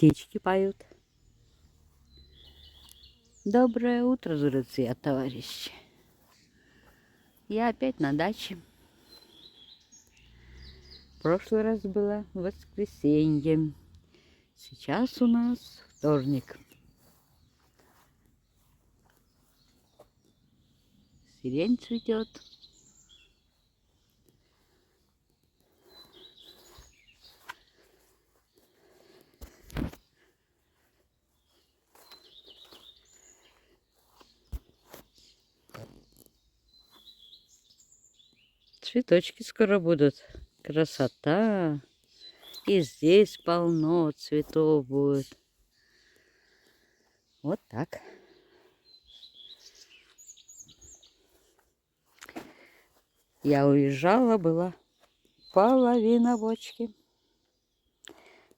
птички поют. Доброе утро, друзья, товарищи. Я опять на даче. В прошлый раз было воскресенье. Сейчас у нас вторник. Сирень цветет. Цветочки скоро будут. Красота. И здесь полно цветов будет. Вот так. Я уезжала, была половина бочки.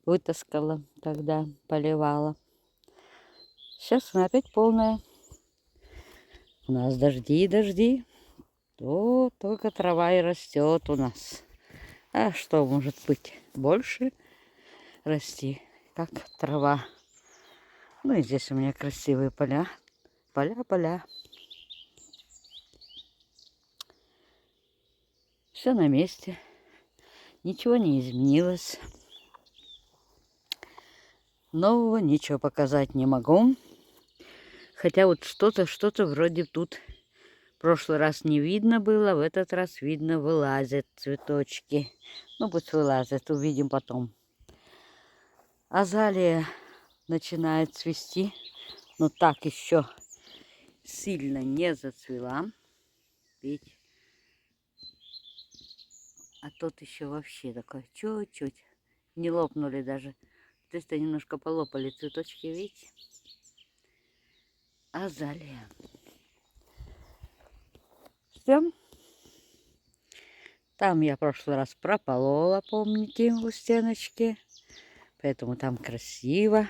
Вытаскала, тогда поливала. Сейчас она опять полная. У нас дожди. То только трава и растет у нас. А что может быть больше расти, как трава? Ну и здесь у меня красивые поля. Поля. Все на месте. Ничего не изменилось. Нового ничего показать не могу. Хотя вот что-то вроде тут в прошлый раз не видно было, в этот раз видно, вылазят цветочки. Ну пусть вылазят, увидим потом. Азалия начинает цвести, но так еще сильно не зацвела. Видите? А тот еще вообще такой чуть-чуть. Не лопнули даже. То есть немножко полопали цветочки, видите? Азалия. Все. Там я в прошлый раз прополола, помните, у стеночки. Поэтому там красиво.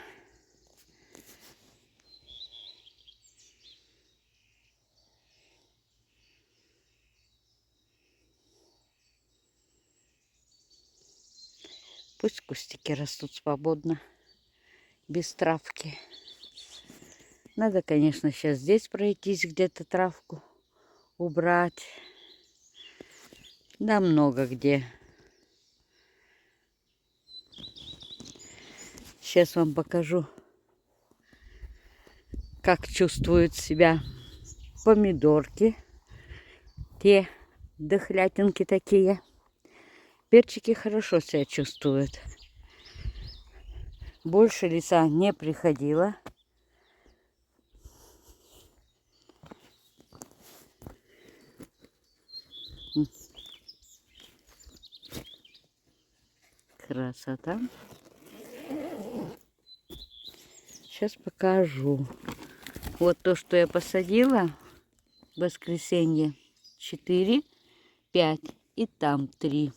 Пусть кустики растут свободно, без травки. Надо, конечно, сейчас здесь пройтись, где-то травку убрать. Да много где. Сейчас вам покажу, как чувствуют себя помидорки. Те дохлятинки такие. Перчики хорошо себя чувствуют. Больше лиса не приходила. Красота. Сейчас покажу. Вот то, что я посадила в воскресенье. 4, 5 и там 3.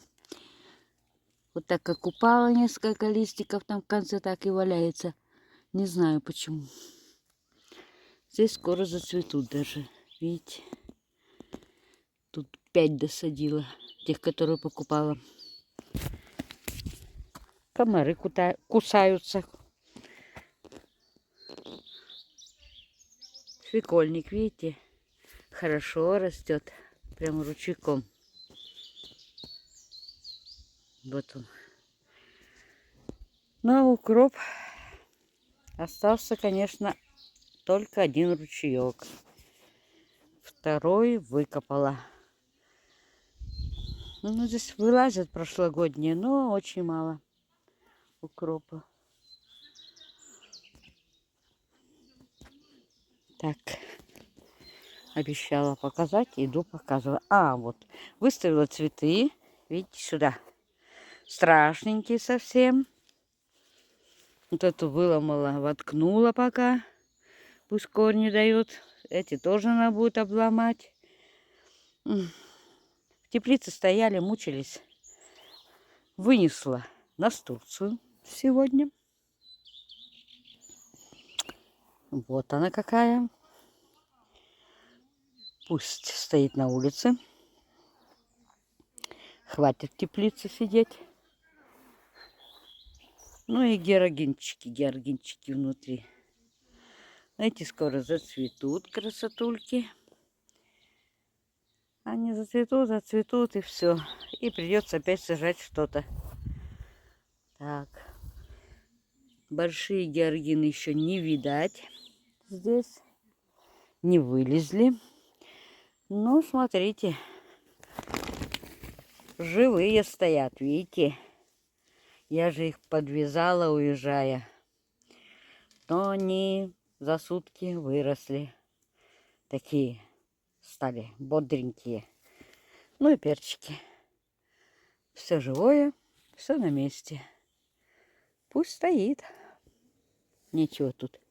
Вот так как упало несколько листиков, там в конце так и валяется. Не знаю почему. Здесь скоро зацветут даже. Видите? Тут 5 досадила. Тех, которые покупала. Комары кусаются. Свекольник, видите? Хорошо растет. Прямо ручейком. Вот он. На укроп остался, конечно, только один ручеек. Второй выкопала. Ну, здесь вылазят прошлогодние, но очень мало укропа. Так, обещала показать, иду показываю. А, вот, выставила цветы, видите, сюда. Страшненькие совсем. Вот эту выломала, воткнула пока. Пусть корни дают. Эти тоже надо будет обломать. В теплице стояли, мучились. Вынесла настурцию сегодня. Вот она какая. Пусть стоит на улице. Хватит в теплице сидеть. Ну и георгинчики внутри. Эти скоро зацветут, красотульки. Они зацветут и все. И придется опять сажать что-то. Так. Большие георгины еще не видать здесь. Не вылезли. Ну, смотрите. Живые стоят, видите? Я же их подвязала, уезжая. Но они за сутки выросли. Такие стали бодренькие. Ну и перчики. Все живое, все на месте. Пусть стоит. Ничего тут.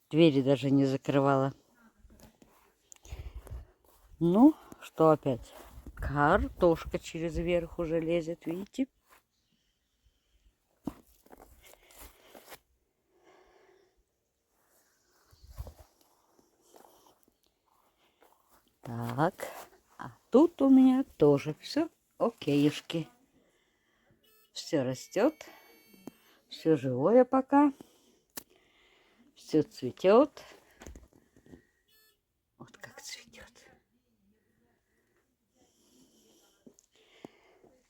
Двери даже не закрывала. Ну, что опять? Картошка через верх уже лезет, видите? Так, а тут у меня тоже все окейшки. Все растет, все живое пока, все цветет. Вот как цветет.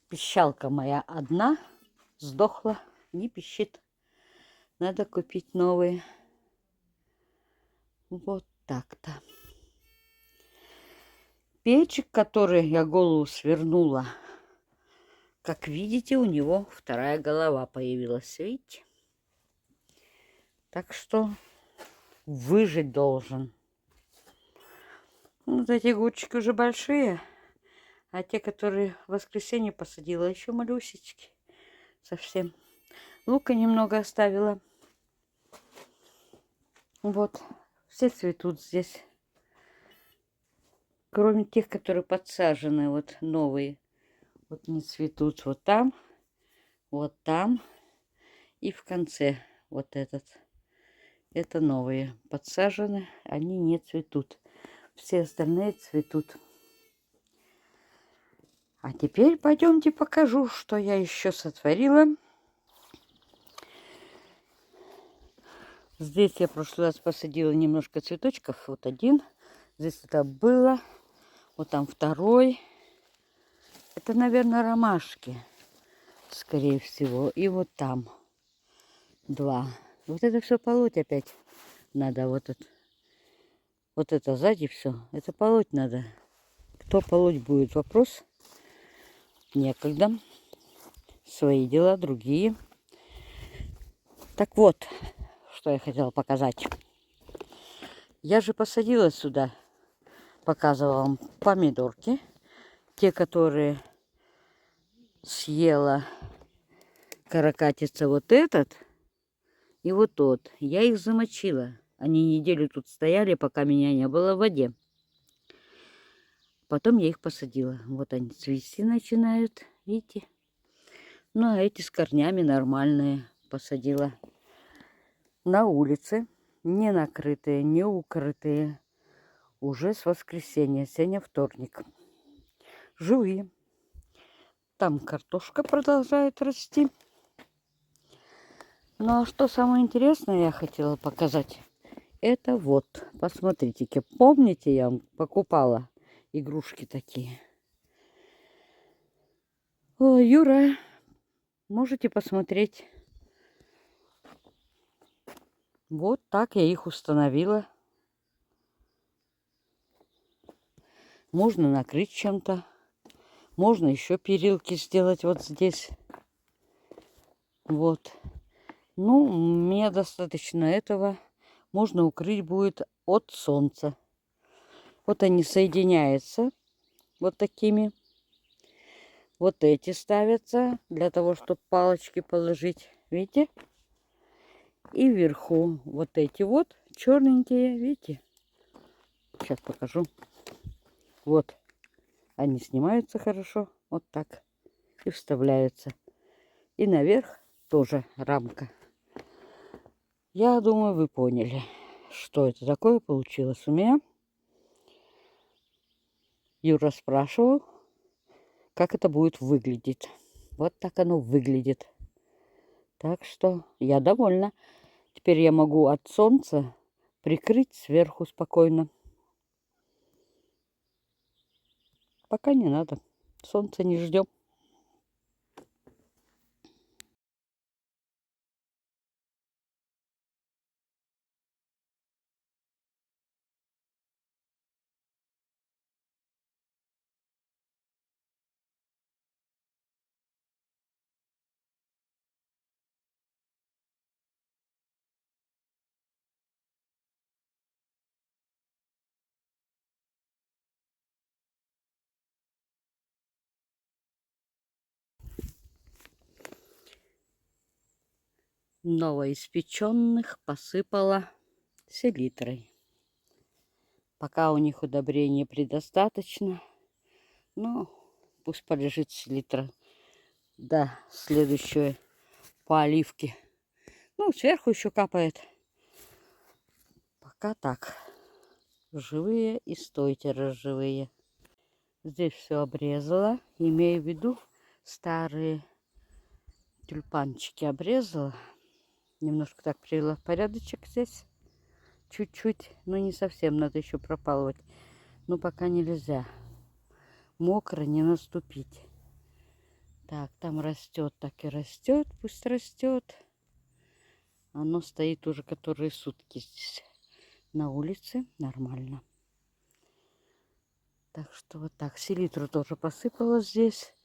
Пищалка моя одна сдохла, не пищит. Надо купить новые. Вот так-то. Печик, который я голову свернула, как видите, у него вторая голова появилась, видите? Так что выжить должен. Вот эти гудчики уже большие, а те, которые в воскресенье посадила, еще малюсечки совсем. Лука немного оставила. Вот, все цветут здесь. Кроме тех, которые подсажены, вот новые. Вот не цветут вот там и в конце вот этот. Это новые подсажены, они не цветут. Все остальные цветут. А теперь пойдемте покажу, что я еще сотворила. Здесь я в прошлый раз посадила немножко цветочков. Вот один. Здесь это было. Вот там второй. Это, наверное, ромашки, скорее всего. И вот там два. Вот это все полоть опять надо. Вот это сзади все. Это полоть надо. Кто полоть будет? Вопрос. Некогда. Свои дела, другие. Так вот, что я хотела показать. Я же посадила сюда, показывала вам помидорки. Те, которые съела каракатица вот этот и вот тот. Я их замочила. Они неделю тут стояли, пока меня не было в воде. Потом я их посадила. Вот они цвести начинают, видите? Ну, а эти с корнями нормальные посадила. На улице, не накрытые, не укрытые. Уже с воскресенья, сегодня вторник. Живые. Там картошка продолжает расти. Ну, а что самое интересное я хотела показать? Это вот, посмотрите, помните, я вам покупала игрушки такие? О, Юра, можете посмотреть. Вот так я их установила. Можно накрыть чем-то. Можно еще перилки сделать вот здесь. Вот. Ну, мне достаточно этого. Можно укрыть будет от солнца. Вот они соединяются вот такими. Вот эти ставятся для того, чтобы палочки положить. Видите? И вверху вот эти вот черненькие, видите? Сейчас покажу. Вот. Они снимаются хорошо. Вот так. И вставляются. И наверх тоже рамка. Я думаю, вы поняли, что это такое получилось у меня. Юра спрашивал, как это будет выглядеть. Вот так оно выглядит. Так что я довольна. Теперь я могу от солнца прикрыть сверху спокойно. Пока не надо. Солнце не ждем. Новоиспеченных посыпала селитрой. Пока у них удобрений предостаточно, но пусть полежит селитра до следующей поливки. Ну, сверху еще капает. Пока так. Живые и стойте разживые. Здесь все обрезала. Имею в виду старые тюльпанчики обрезала. Немножко так привела в порядочек здесь. Чуть-чуть, но не совсем. Надо еще пропалывать. Но пока нельзя. Мокро не наступить. Так, там растет, так и растет. Пусть растет. Оно стоит уже которые сутки здесь на улице. Нормально. Так что вот так. Селитру тоже посыпала здесь.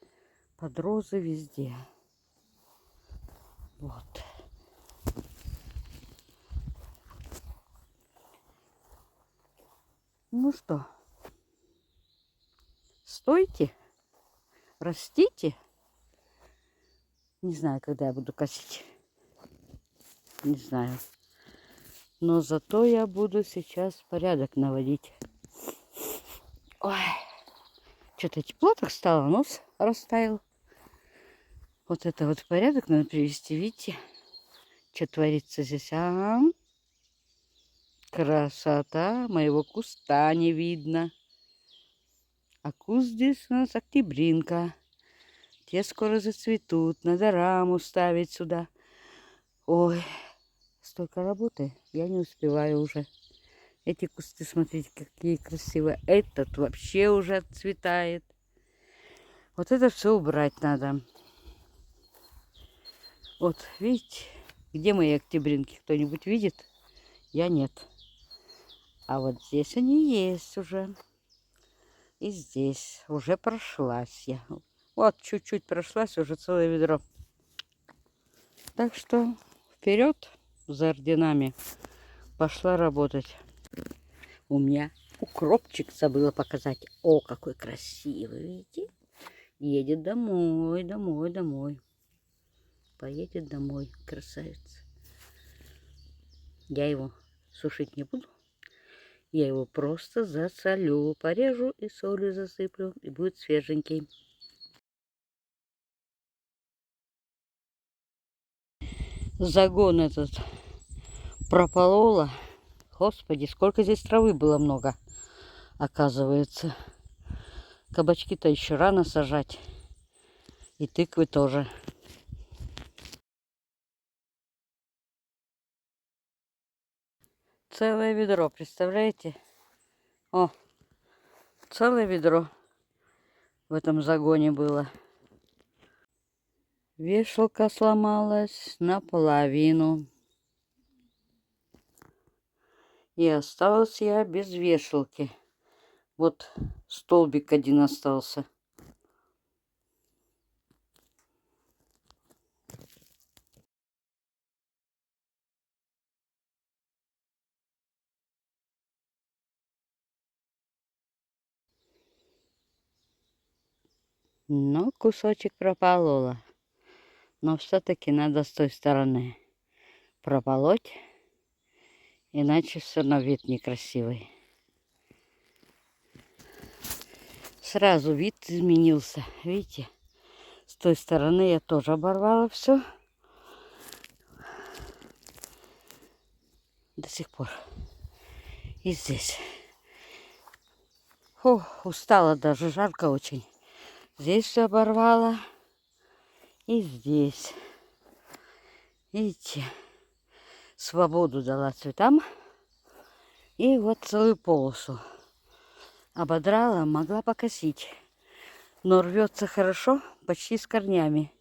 Под розы везде. Вот. Ну что, стойте, растите. Не знаю, когда я буду косить. Не знаю. Но зато я буду сейчас порядок наводить. Ой, что-то тепло так стало, нос растаял. Вот это вот порядок надо привести. Видите, что творится здесь? А? Красота, моего куста не видно. А куст здесь у нас октябринка. Те скоро зацветут. Надо раму ставить сюда. Ой, столько работы. Я не успеваю уже. Эти кусты, смотрите, какие красивые. Этот вообще уже отцветает. Вот это все убрать надо. Вот, видите, где мои октябринки? Кто-нибудь видит? Я нет. А вот здесь они есть уже. И здесь уже прошлась я. Вот, чуть-чуть прошлась, уже целое ведро. Так что вперед за орденами. Пошла работать. У меня укропчик забыла показать. О, какой красивый, видите? Едет домой, домой, домой. Поедет домой, красавица. Я его сушить не буду. Я его просто засолю, порежу и солью засыплю. И будет свеженький. Загон этот прополола. Господи, сколько здесь травы было много, оказывается. Кабачки-то еще рано сажать. И тыквы тоже. Целое ведро, представляете? О, целое ведро в этом загоне было. Вешалка сломалась наполовину. И осталась я без вешалки. Вот столбик один остался. Но кусочек прополола. Но все-таки надо с той стороны прополоть. Иначе все равно вид некрасивый. Сразу вид изменился. Видите? С той стороны я тоже оборвала все. До сих пор. И здесь. Фу, устала даже, жарко очень. Здесь все оборвала. И здесь. Видите, свободу дала цветам. И вот целую полосу ободрала, могла покосить. Но рвется хорошо, почти с корнями.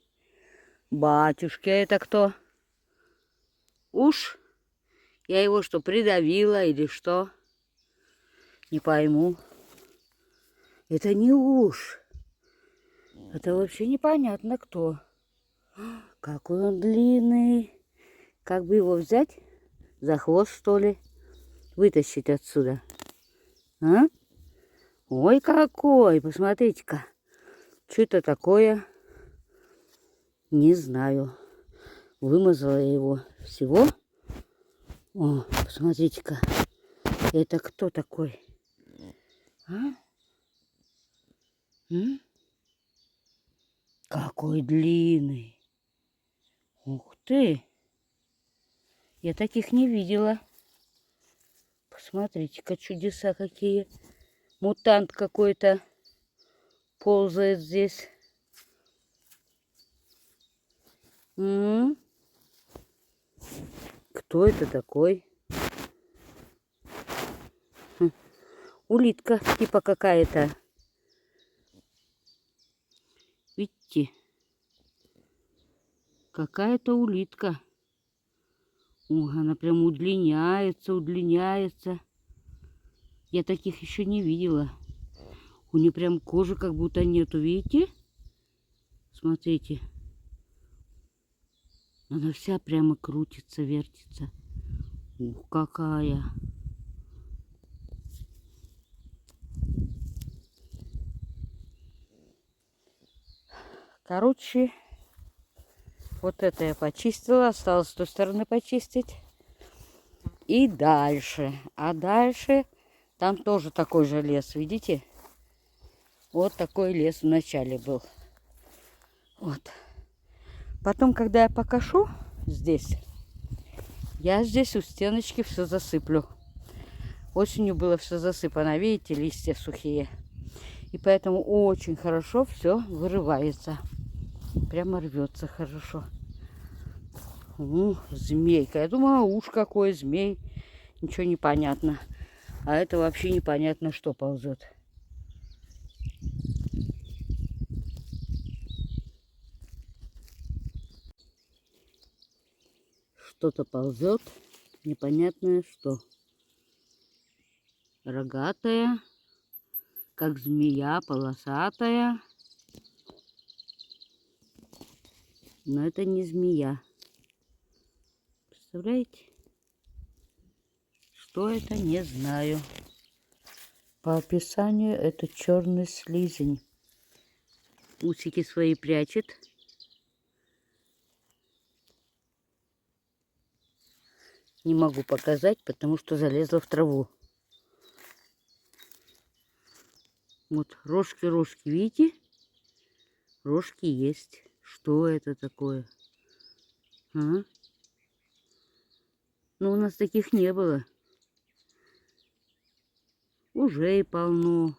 Батюшки, а это кто? Уж? Я его что, придавила или что? Не пойму. Это не уж. Это вообще непонятно кто. Какой он длинный. Как бы его взять? За хвост, что ли? Вытащить отсюда. А? Ой, какой! Посмотрите-ка. Что это такое? Не знаю. Вымазала я его всего. О, посмотрите-ка. Это кто такой? А? М? Какой длинный. Ух ты. Я таких не видела. Посмотрите-ка, чудеса какие. Мутант какой-то ползает здесь. Кто это такой? Улитка типа какая-то. Видите? Какая-то улитка. О, она прям удлиняется, удлиняется. Я таких еще не видела. У нее прям кожи как будто нету, видите? Смотрите. Она вся прямо крутится, вертится. Ух, какая. Короче, вот это я почистила. Осталось с той стороны почистить. И дальше. А дальше там тоже такой же лес, видите? Вот такой лес в начале был. Вот. Потом, когда я покошу здесь, я здесь у стеночки все засыплю. Осенью было все засыпано, видите, листья сухие. И поэтому очень хорошо все вырывается. Прямо рвется хорошо. Змейка. Я думала, уж какой змей. Ничего не понятно. А это вообще непонятно, что ползет. Что-то ползет. Непонятное что. Рогатая. Как змея, полосатая. Но это не змея. Представляете? Что это, не знаю. По описанию это черный слизень. Усики свои прячет. Не могу показать, потому что залезла в траву. Вот рожки, видите? Рожки есть. Что это такое? А? Ну, у нас таких не было. Ужей полно.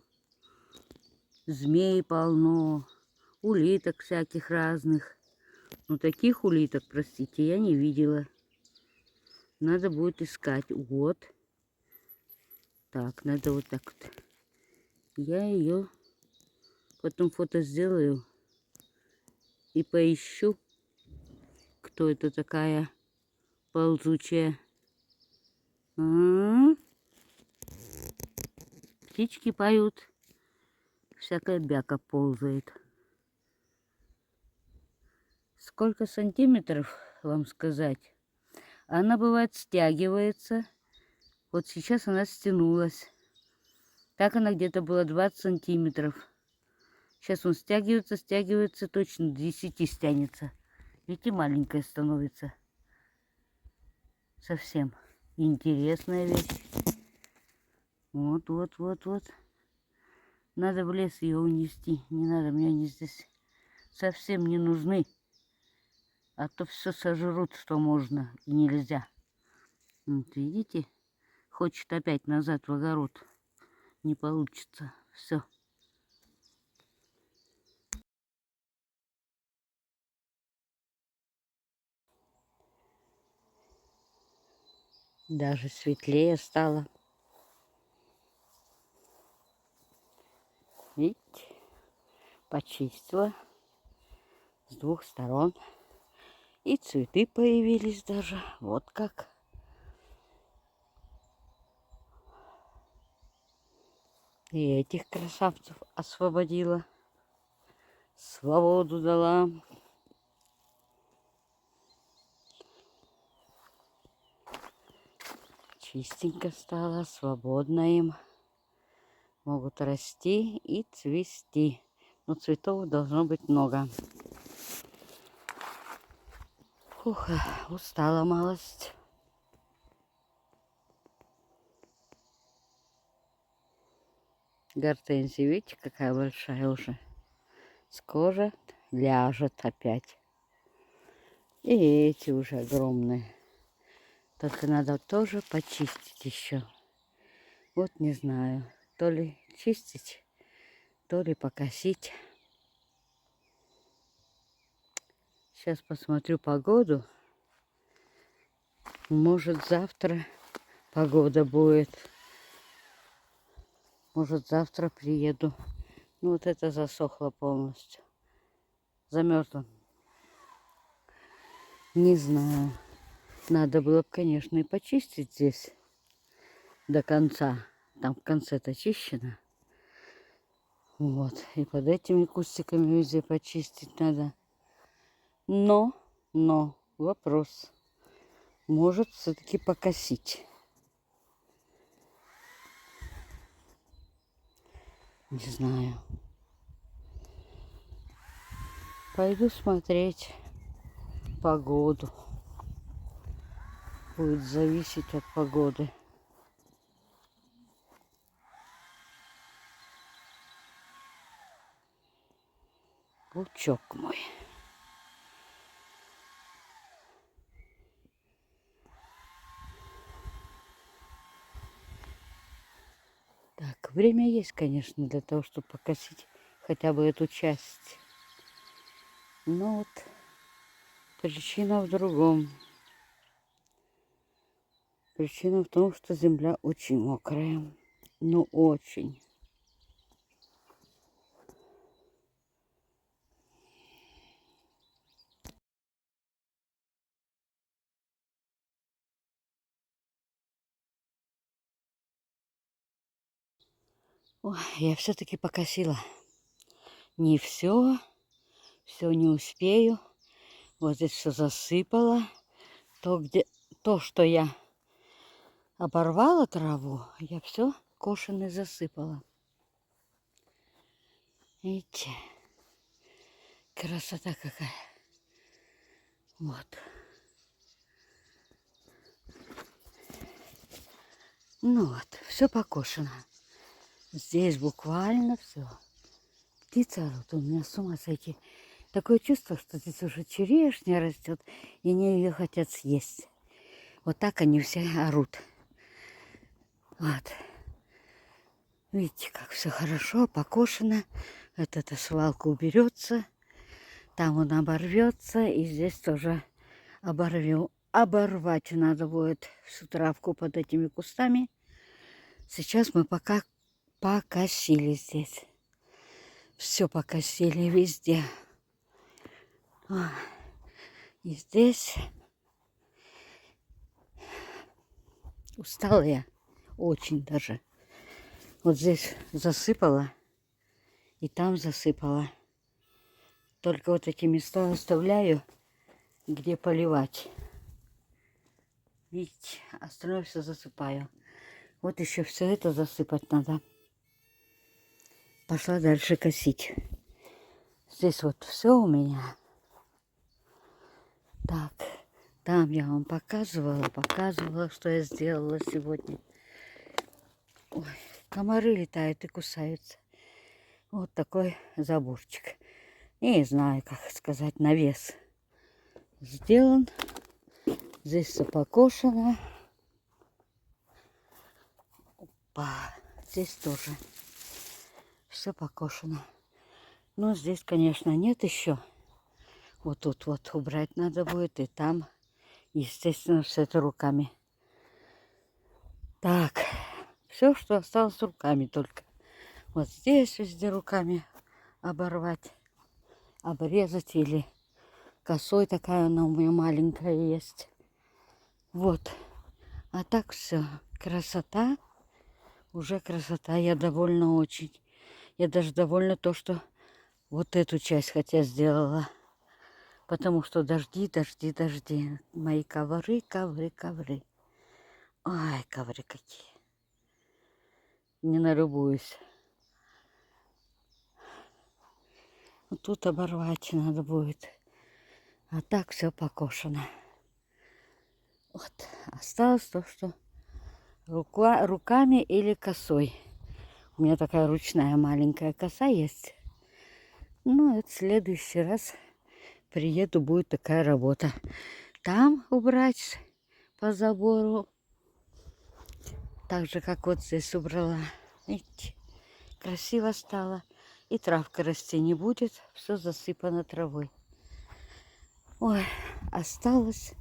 Змей полно. Улиток всяких разных. Но таких улиток, простите, я не видела. Надо будет искать. Вот. Так, надо вот так вот. Я ее потом фото сделаю и поищу, кто это такая ползучая. Птички поют, всякая бяка ползает. Сколько сантиметров, вам сказать? Она бывает стягивается. Вот сейчас она стянулась. Так она где-то была 20 сантиметров. Сейчас он стягивается, точно до 10 стянется. Видите, маленькая становится. Совсем интересная вещь. Вот. Надо в лес ее унести. Не надо, мне они здесь совсем не нужны. А то все сожрут, что можно и нельзя. Вот видите, хочет опять назад в огород. Не получится. Все. Даже светлее стало. Видите, почистила с двух сторон. И цветы появились даже. Вот как. И этих красавцев освободила. Свободу дала. Чистенько стало, свободно им. Могут расти и цвести. Но цветов должно быть много. Фух, устала малость. Гортензия, видите, какая большая уже. Скоро ляжет опять. И эти уже огромные. Только надо тоже почистить еще. Вот не знаю, то ли чистить, то ли покосить. Сейчас посмотрю погоду. Может, завтра погода будет. Может, завтра приеду. Ну, вот это засохло полностью. Замерзло. Не знаю. Надо было бы, конечно, и почистить здесь до конца. Там в конце-то чищено. Вот. И под этими кустиками везде почистить надо. Но, вопрос. Может, все-таки покосить. Не знаю. Пойду смотреть погоду. Будет зависеть от погоды. Лучок мой. Так, время есть, конечно, для того, чтобы покосить хотя бы эту часть. Но вот причина в другом. Причина в том, что земля очень мокрая. Ну, очень. Ой, я все-таки покосила. Не все не успею. Вот здесь все засыпала. То, что я оборвала траву, я все кошеной засыпала. Видите, красота какая. Вот. Ну вот, все покошено. Здесь буквально все. Птица орут, у меня с ума сойти. Такое чувство, что здесь уже черешня растет, и они ее хотят съесть. Вот так они все орут. Вот. Видите, как все хорошо, покошено. Эта свалка уберется. Там он оборвется. И здесь тоже оборвем. Оборвать надо будет всю травку под этими кустами. Сейчас мы пока покосили здесь. Все покосили везде. И здесь устала я. Очень даже. Вот здесь засыпала. И там засыпала. Только вот эти места оставляю, где поливать. Видите, остальное все засыпаю. Вот еще все это засыпать надо. Пошла дальше косить. Здесь вот все у меня. Так, там я вам показывала, что я сделала сегодня. Ой, комары летают и кусаются. Вот такой заборчик. Не знаю, как сказать, навес сделан. Здесь все покошено. Опа, здесь тоже все покошено. Но здесь, конечно, нет еще. Вот тут вот убрать надо будет. И там, естественно, все это руками. Так, все, что осталось руками только. Вот здесь везде руками оборвать, обрезать или косой такая она у меня маленькая есть. Вот. А так все. Красота. Уже красота. Я довольна очень. Я даже довольна то, что вот эту часть хотя сделала. Потому что дожди, дожди, дожди. Мои ковры, ковры, ковры. Ай, ковры какие. Не налюбуюсь. Вот тут оборвать надо будет. А так все покошено. Вот. Осталось то, что руками или косой. У меня такая ручная маленькая коса есть. Ну, это в следующий раз приеду, будет такая работа. Там убрать по забору. Так же, как вот здесь убрала. Видите, красиво стало. И травка расти не будет. Все засыпано травой. Ой, осталась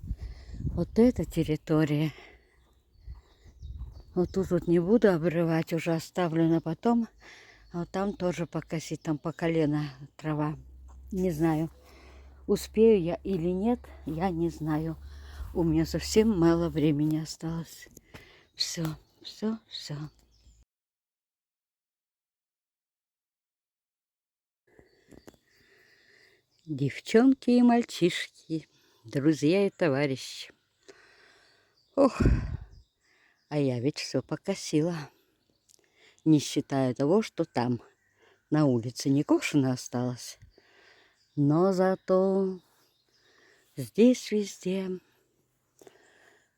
вот эта территория. Вот тут вот не буду обрывать, уже оставлю на потом. А вот там тоже покосить, там по колено трава. Не знаю, успею я или нет, я не знаю. У меня совсем мало времени осталось. Все, все, все. Девчонки и мальчишки, друзья и товарищи. Ох, а я ведь все покосила. Не считая того, что там на улице не кошено осталось. Но зато здесь везде,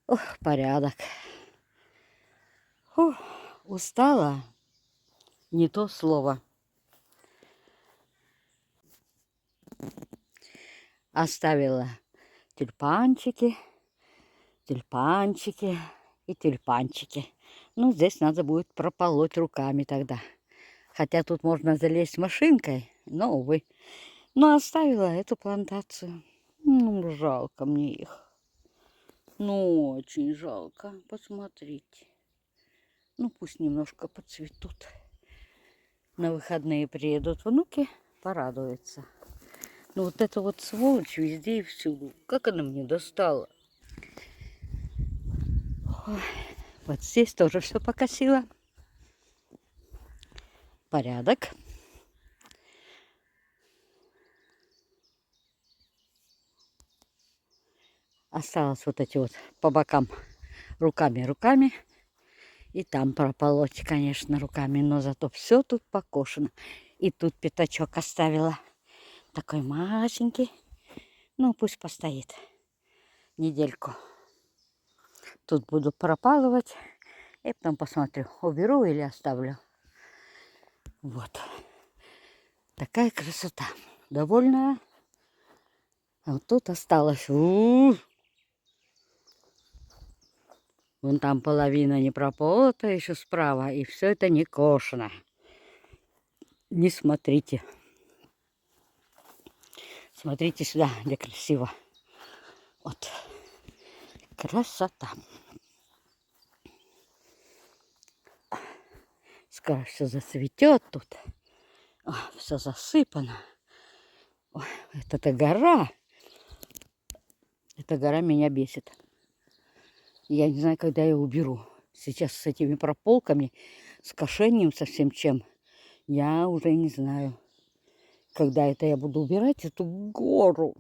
ох, порядок. Ох, устала, не то слово. Оставила тюльпанчики, тюльпанчики и тюльпанчики. Ну, здесь надо будет прополоть руками тогда. Хотя тут можно залезть машинкой, но, увы. Но оставила эту плантацию. Ну, жалко мне их. Ну, очень жалко. Посмотрите. Ну, пусть немножко поцветут. На выходные приедут внуки, порадуются. Ну, вот эта вот сволочь везде и всюду. Как она мне достала. Ой, вот здесь тоже все покосила. Порядок. Осталось вот эти вот по бокам руками. И там прополоть, конечно, руками. Но зато все тут покошено. И тут пятачок оставила. Такой масенький. Ну, пусть постоит недельку. Тут буду пропалывать. И потом посмотрю, уберу или оставлю. Вот. Такая красота. Довольная. А вот тут осталось. Вон там половина не прополота еще справа. И все это не кошено. Не смотрите. Смотрите сюда, где красиво. Вот. Красота. Скоро все зацветет тут. Все засыпано. Ой, это гора. Эта гора меня бесит. Я не знаю, когда я уберу. Сейчас с этими прополками, с кошением, со всем чем, я уже не знаю, когда это я буду убирать эту гору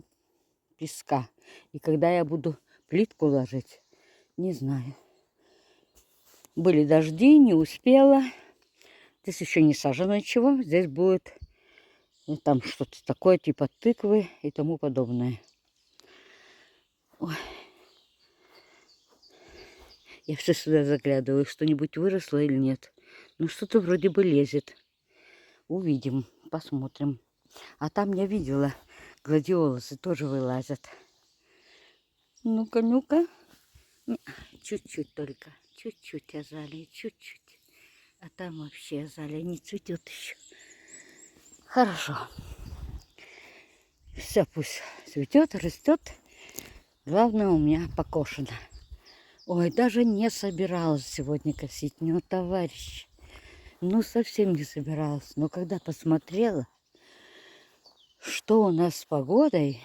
песка. И когда я буду плитку ложить, не знаю. Были дожди, не успела. Здесь еще не сажено ничего. Здесь будет там что-то такое, типа тыквы и тому подобное. Ой. Я все сюда заглядываю, что-нибудь выросло или нет. Ну, что-то вроде бы лезет. Увидим, посмотрим. А там я видела, гладиолусы тоже вылазят. Ну-ка, ну-ка. Чуть-чуть только. Чуть-чуть азалии, чуть-чуть. А там вообще азалия не цветет еще. Хорошо. Все пусть цветет, растет. Главное, у меня покошено. Ой, даже не собиралась сегодня косить. Ну, товарищ, ну совсем не собиралась. Но когда посмотрела, что у нас с погодой,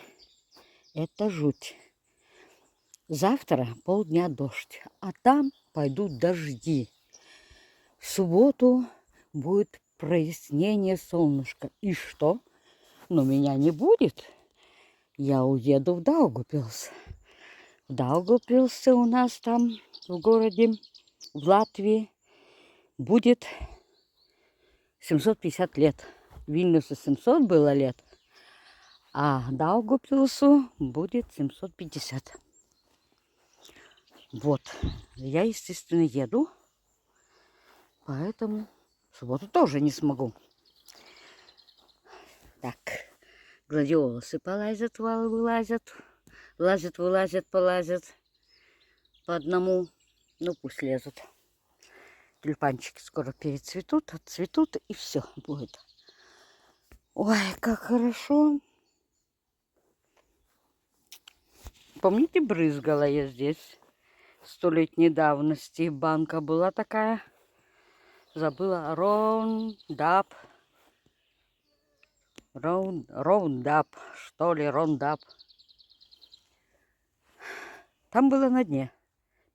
это жуть. Завтра полдня дождь, а там пойдут дожди. В субботу будет прояснение солнышка. И что? Но меня не будет. Я уеду в Даугавпилс. В Даугавпилсе у нас там в городе, в Латвии, будет 750 лет. Вильнюсу 700 было лет, а Даугавпилсу будет 750. Вот. Я, естественно, еду, поэтому в субботу тоже не смогу. Так, гладиолусы полазят, вылазят, лазят, вылазят, полазят по одному. Ну, пусть лезут. Тюльпанчики скоро перецветут, отцветут, и все будет. Ой, как хорошо. Помните, брызгала я здесь 100-летней давности. Банка была такая. Забыла. Роундап. Роундап. Что ли, роундап. Там было на дне.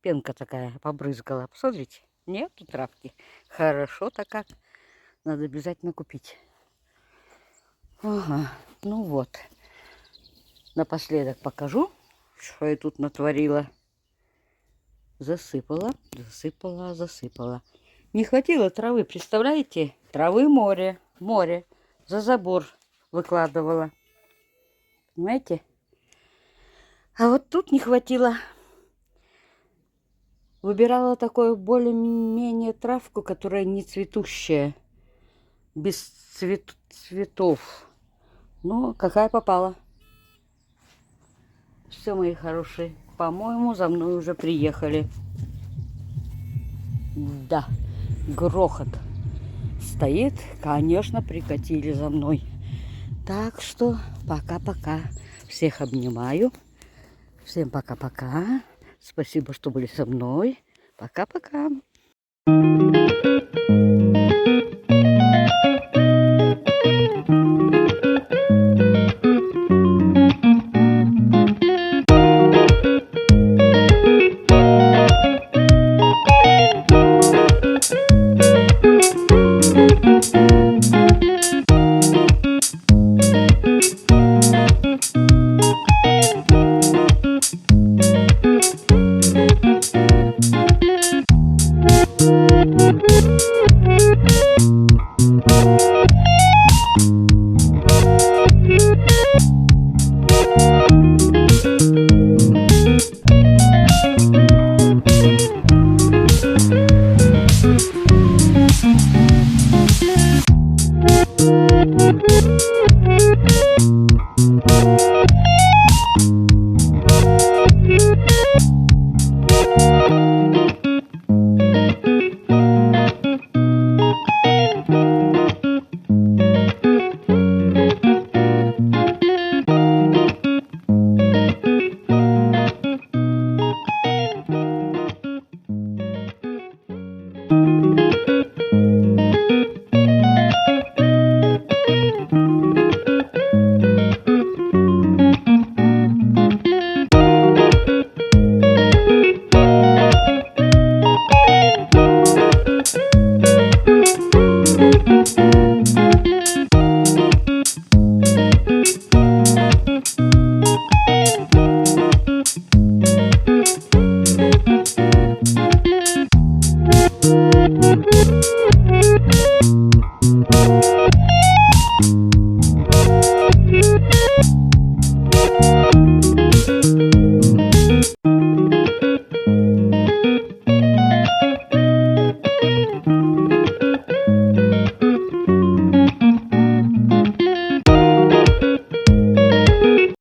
Пенка такая побрызгала. Посмотрите. Нету травки. Хорошо-то как. Надо обязательно купить. Ага. Ну вот. Напоследок покажу, что я тут натворила. Засыпала, засыпала, засыпала. Не хватило травы, представляете? Травы море, море. За забор выкладывала. Понимаете? А вот тут не хватило. Выбирала такую более-менее травку, которая не цветущая. Без цветов. Ну, какая попала. Все, мои хорошие. По-моему, за мной уже приехали. Да, грохот стоит. Конечно, прикатили за мной. Так что пока-пока. Всех обнимаю. Всем пока-пока. Спасибо, что были со мной. Пока-пока.